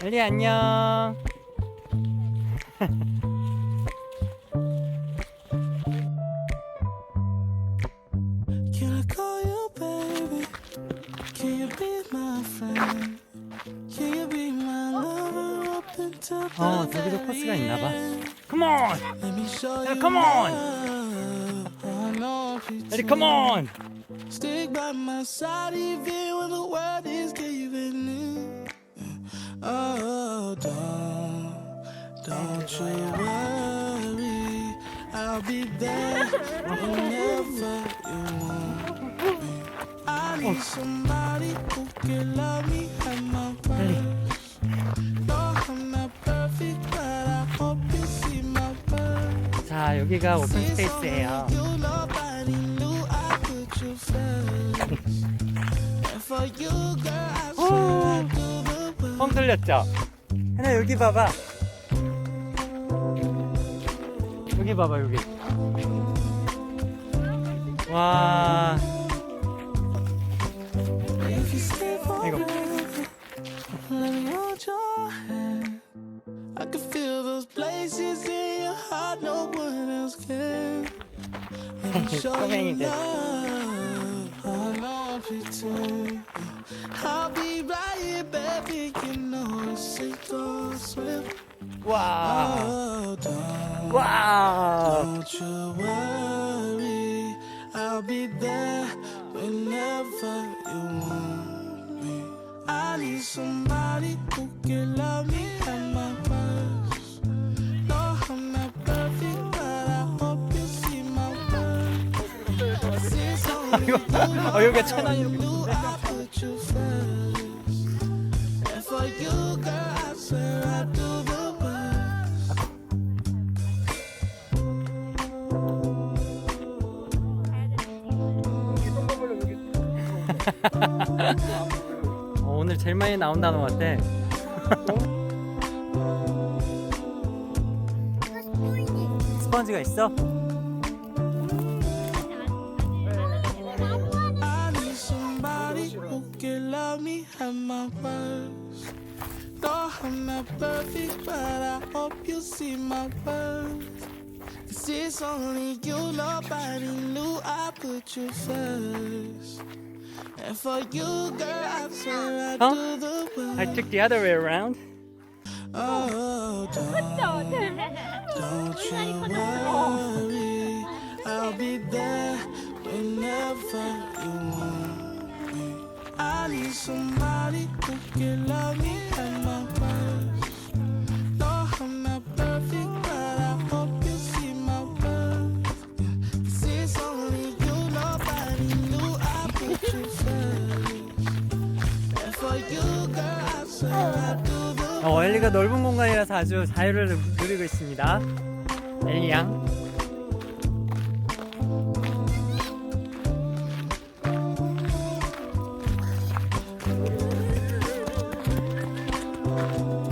엘리 안녕. Can I call you baby? Can you be my friend? Can you be my lover up until the 저기도 코스가 very 있나봐. end? Come on! Let me show you come on! love. I know 엘리, come on! Stick by my side even when the world is giving in. Oh, don't you worry. I'll be there whenever you want me. I need somebody who can love me at my worst. No, I'm not perfect, but I hope you see my worth. 자, 여기가 오픈 스페이스예요. You nobody knew I put you first. And for you, girl, I swear I do the worst. 뻥 뚫렸죠? 하나 여기 봐봐. 여기 봐봐, 여기. 와. If you stay 이거. forever, let me hold your hand. I can feel those places in your heart no one else can. Let me show you 꼬맹이들. love. I know pretend. I'll be right here, baby. You know it's sink or swim. 와. Oh, 와. don't you worry. I'll be there whenever you want me. I need somebody who can love me at my worst. No, I'm not perfect, but I hope you see my worth. Since only you 여기가 채널이 knew I put you first. And for you, girl, I swear I do the worst. 오늘 제일 많이 나온 단어 같아. 스펀지가 있어? I need somebody who can love me at my worst. No, I'm not perfect, but I hope you see my worth. 'Cause it's only you, nobody knew I put you first. And for you, girl, I swear I do the I worst. took the other way around. Oh, don't you worry. I'll be there whenever you want me. I need somebody who can love me at my worst. No, I'm not perfect, but I hope you see my worth. 'Cause it's only you, nobody knew I put you first. And for you, girl, I swear I do the 엘리가 넓은 공간이라서 아주 자유를 누리고 있습니다. 엘리 양.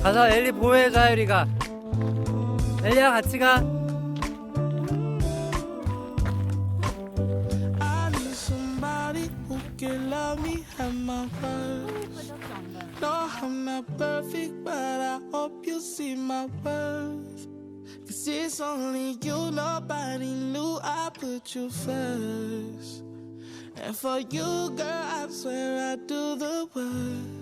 가서 엘리 보호해가, 엘리가. 엘리야, 같이 가. I need somebody who can love me at my worst. No, I'm not perfect, but I hope you see my worth. 'Cause it's only you, nobody knew I put you first. And for you, girl, I swear I do the worst.